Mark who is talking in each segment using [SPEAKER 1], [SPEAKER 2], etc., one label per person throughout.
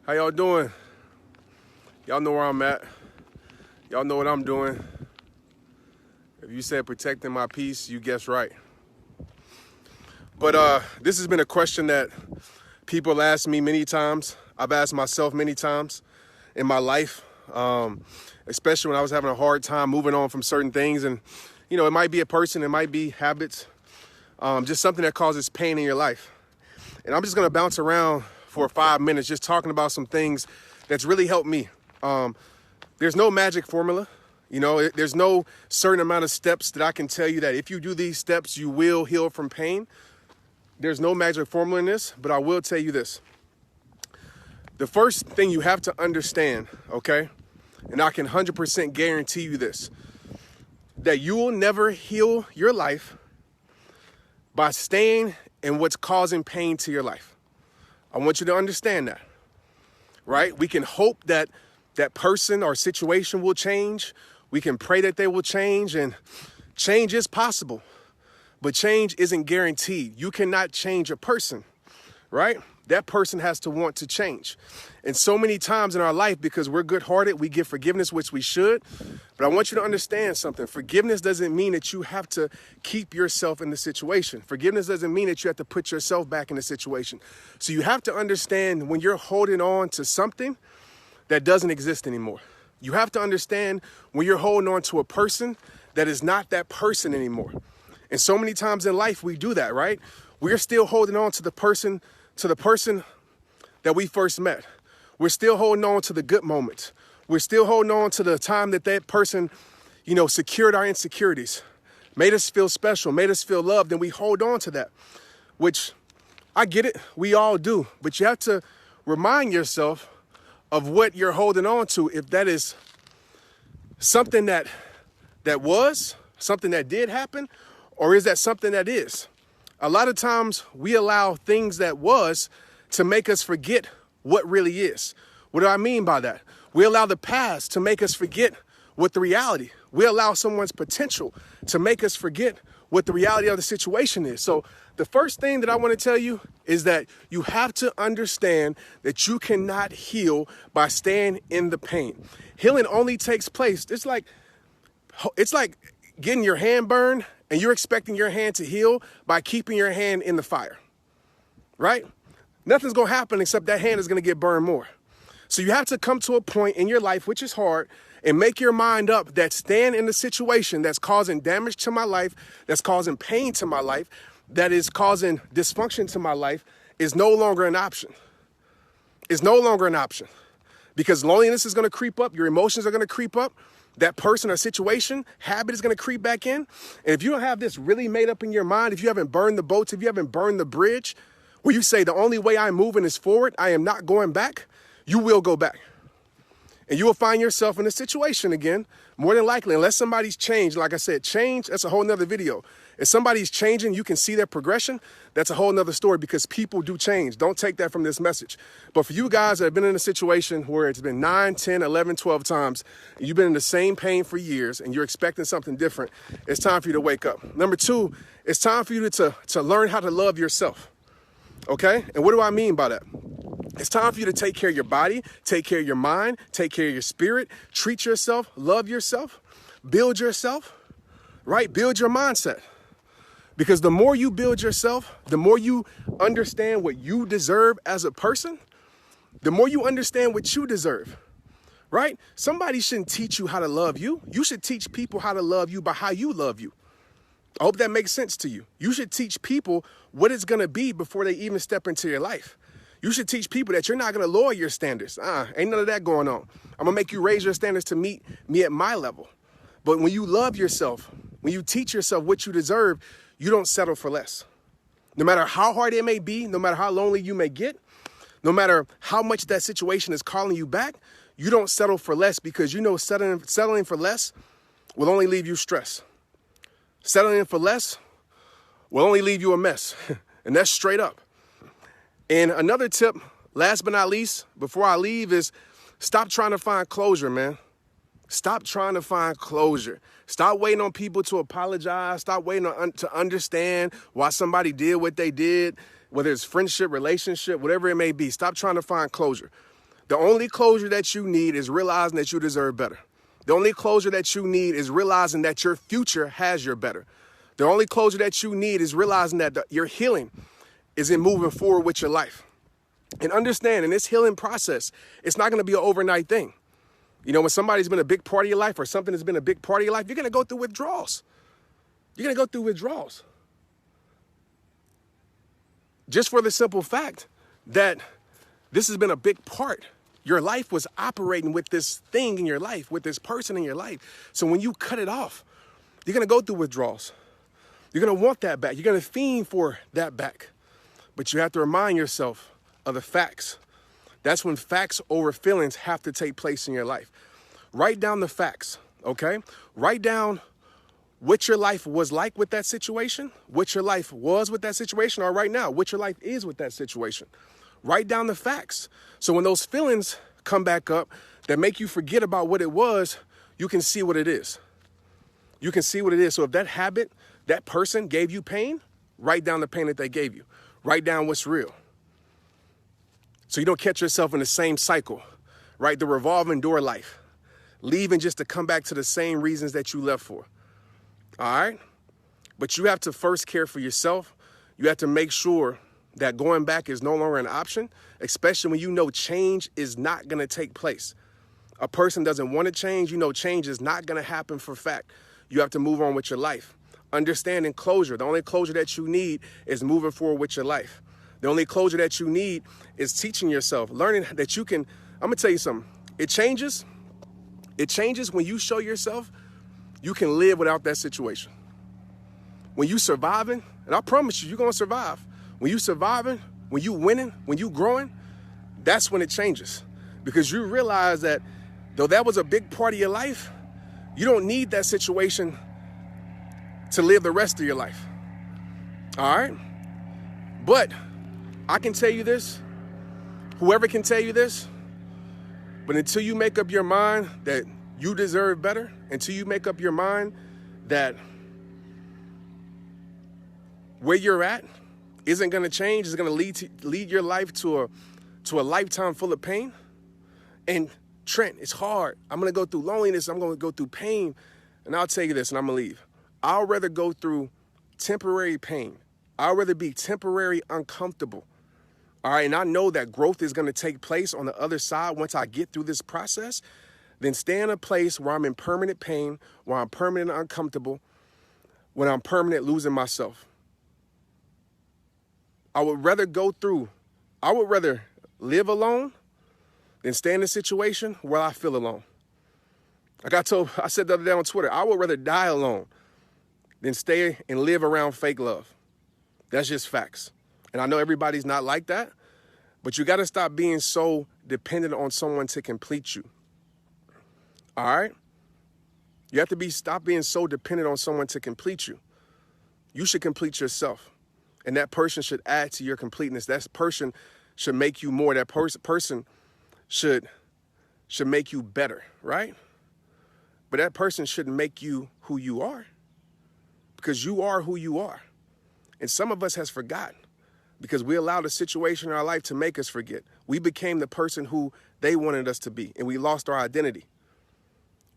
[SPEAKER 1] How y'all doing? Y'all know where I'm at. Y'all know what I'm doing. If you said protecting my peace, you guessed right. But this has been a question that people ask me many times. I've asked myself many times in my life, especially when I was having a hard time moving on from certain things. And, you know, it might be a person, it might be habits, just something that causes pain in your life. And I'm just going to bounce around for 5 minutes just talking about some things that's really helped me. There's no magic formula. You know, there's no certain amount of steps that I can tell you that if you do these steps, you will heal from pain. There's no magic formula in this, but I will tell you this. The first thing you have to understand, okay, and I can 100% guarantee you this, that you will never heal your life by staying in what's causing pain to your life. I want you to understand that, right? We can hope that that person or situation will change. We can pray that they will change, and change is possible, but change isn't guaranteed. You cannot change a person, right? That person has to want to change. And so many times in our life, because we're good-hearted, we give forgiveness, which we should. But I want you to understand something. Forgiveness doesn't mean that you have to keep yourself in the situation. Forgiveness doesn't mean that you have to put yourself back in the situation. So you have to understand when you're holding on to something that doesn't exist anymore. You have to understand when you're holding on to a person that is not that person anymore. And so many times in life, we do that, right? We're still holding on to the person that we first met. We're still holding on to the good moments. We're still holding on to the time that that person, you know, secured our insecurities, made us feel special, made us feel loved, and we hold on to that, which I get it. We all do. But you have to remind yourself of what you're holding on to, if that is something that was, something that did happen, or is that something that is? A lot of times we allow things that was to make us forget what really is. What do I mean by that? We allow the past to make us forget what the reality. We allow someone's potential to make us forget what the reality of the situation is. So the first thing that I want to tell you is that you have to understand that you cannot heal by staying in the pain. Healing only takes place. It's like getting your hand burned and you're expecting your hand to heal by keeping your hand in the fire, right? Nothing's going to happen except that hand is going to get burned more. So you have to come to a point in your life, which is hard, and make your mind up that staying in the situation that's causing damage to my life, that's causing pain to my life, that is causing dysfunction to my life is no longer an option. It's no longer an option because loneliness is going to creep up. Your emotions are going to creep up. That person or situation, habit is going to creep back in. And if you don't have this really made up in your mind, if you haven't burned the boats, if you haven't burned the bridge, where you say the only way I'm moving is forward, I am not going back, you will go back. And you will find yourself in a situation again, more than likely, unless somebody's changed. Like I said, change, that's a whole nother video. If somebody's changing, you can see their progression. That's a whole nother story because people do change. Don't take that from this message. But for you guys that have been in a situation where it's been 9, 10, 11, 12 times, and you've been in the same pain for years and you're expecting something different, it's time for you to wake up. Number 2, it's time for you to learn how to love yourself. Okay? And what do I mean by that? It's time for you to take care of your body, take care of your mind, take care of your spirit, treat yourself, love yourself, build yourself, right? Build your mindset. Because the more you build yourself, the more you understand what you deserve as a person, the more you understand what you deserve, right? Somebody shouldn't teach you how to love you. You should teach people how to love you by how you love you. I hope that makes sense to you. You should teach people what it's going to be before they even step into your life. You should teach people that you're not going to lower your standards. Ain't none of that going on. I'm going to make you raise your standards to meet me at my level. But when you love yourself, when you teach yourself what you deserve, you don't settle for less. No matter how hard it may be, no matter how lonely you may get, no matter how much that situation is calling you back, you don't settle for less because you know settling for less will only leave you stressed. Settling for less will only leave you a mess. And that's straight up. And another tip, last but not least, before I leave is stop trying to find closure, man. Stop trying to find closure. Stop waiting on people to apologize. Stop waiting to understand why somebody did what they did, whether it's friendship, relationship, whatever it may be. Stop trying to find closure. The only closure that you need is realizing that you deserve better. The only closure that you need is realizing that your future has your better. The only closure that you need is realizing that your healing is in moving forward with your life. And understand, in this healing process, it's not going to be an overnight thing. You know, when somebody's been a big part of your life or something has been a big part of your life, you're going to go through withdrawals. You're going to go through withdrawals. Just for the simple fact that this has been a big part. Your life was operating with this thing in your life, with this person in your life. So when you cut it off, you're going to go through withdrawals. You're going to want that back. You're going to fiend for that back. But you have to remind yourself of the facts. That's when facts over feelings have to take place in your life. Write down the facts, okay? Write down what your life was like with that situation, what your life was with that situation, or right now, what your life is with that situation. Write down the facts. So when those feelings come back up that make you forget about what it was, you can see what it is. You can see what it is. So if that habit, that person gave you pain, write down the pain that they gave you. Write down what's real. So you don't catch yourself in the same cycle, right? The revolving door life, leaving just to come back to the same reasons that you left for. All right? But you have to first care for yourself. You have to make sure that going back is no longer an option, especially when you know change is not going to take place. A person doesn't want to change. You know change is not going to happen for fact. You have to move on with your life. Understanding closure. The only closure that you need is moving forward with your life. The only closure that you need is teaching yourself, learning that you can. I'm going to tell you something. It changes. It changes when you show yourself you can live without that situation. When you surviving, and I promise you, you're going to survive. When you surviving, when you winning, when you growing, that's when it changes. Because you realize that though that was a big part of your life, you don't need that situation to live the rest of your life. All right? But I can tell you this, whoever can tell you this, but until you make up your mind that you deserve better, until you make up your mind that where you're at isn't going to change, is going to lead your life to a lifetime full of pain. And Trent, it's hard. I'm going to go through loneliness. I'm going to go through pain. And I'll tell you this, and I'm going to leave. I'll rather go through temporary pain. I'll rather be temporary uncomfortable. All right, and I know that growth is going to take place on the other side once I get through this process, than stay in a place where I'm in permanent pain, where I'm permanent uncomfortable, when I'm permanent losing myself. I would rather live alone than stay in a situation where I feel alone. Like I said the other day on Twitter, I would rather die alone than stay and live around fake love. That's just facts. And I know everybody's not like that, but you got to stop being so dependent on someone to complete you. All right? You have to stop being so dependent on someone to complete you. You should complete yourself. And that person should add to your completeness. That person should make you more. That person should make you better, right? But that person shouldn't make you who you are, because you are who you are. And some of us has forgotten because we allowed a situation in our life to make us forget. We became the person who they wanted us to be, and we lost our identity.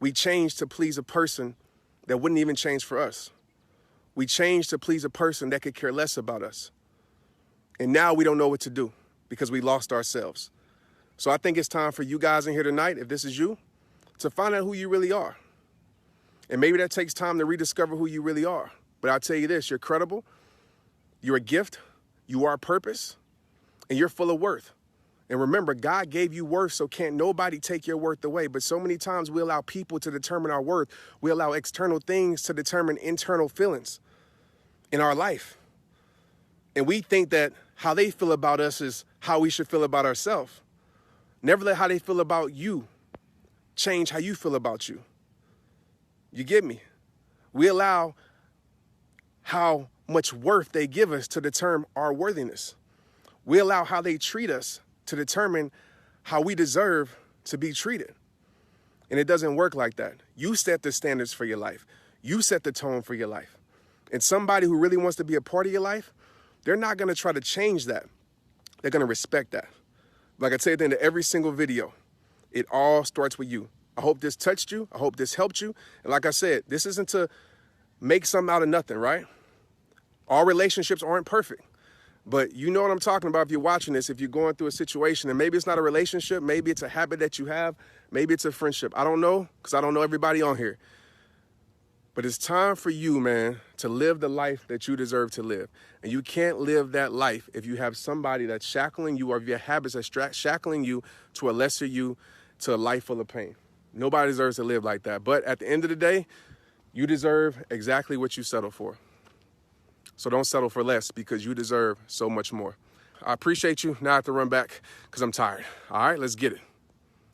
[SPEAKER 1] We changed to please a person that wouldn't even change for us. We changed to please a person that could care less about us. And now we don't know what to do because we lost ourselves. So I think it's time for you guys in here tonight, if this is you, to find out who you really are. And maybe that takes time to rediscover who you really are. But I'll tell you this, you're credible, you're a gift, you are a purpose, and you're full of worth. And remember, God gave you worth, so can't nobody take your worth away. But so many times we allow people to determine our worth. We allow external things to determine internal feelings in our life. And we think that how they feel about us is how we should feel about ourselves. Never let how they feel about you change how you feel about you. You get me? We allow how much worth they give us to determine our worthiness. We allow how they treat us to determine how we deserve to be treated. And it doesn't work like that. You set the standards for your life. You set the tone for your life. And somebody who really wants to be a part of your life, they're not going to try to change that. They're going to respect that. Like I say at the end of every single video, it all starts with you. I hope this touched you. I hope this helped you. And like I said, this isn't to make something out of nothing, right? All relationships aren't perfect. But you know what I'm talking about if you're watching this, if you're going through a situation, and maybe it's not a relationship, maybe it's a habit that you have, maybe it's a friendship. I don't know, because I don't know everybody on here. But it's time for you, man, to live the life that you deserve to live. And you can't live that life if you have somebody that's shackling you, or if your habits are shackling you to a lesser you, to a life full of pain. Nobody deserves to live like that. But at the end of the day, you deserve exactly what you settle for. So don't settle for less, because you deserve so much more. I appreciate you. Now I have to run back because I'm tired. All right, let's get it.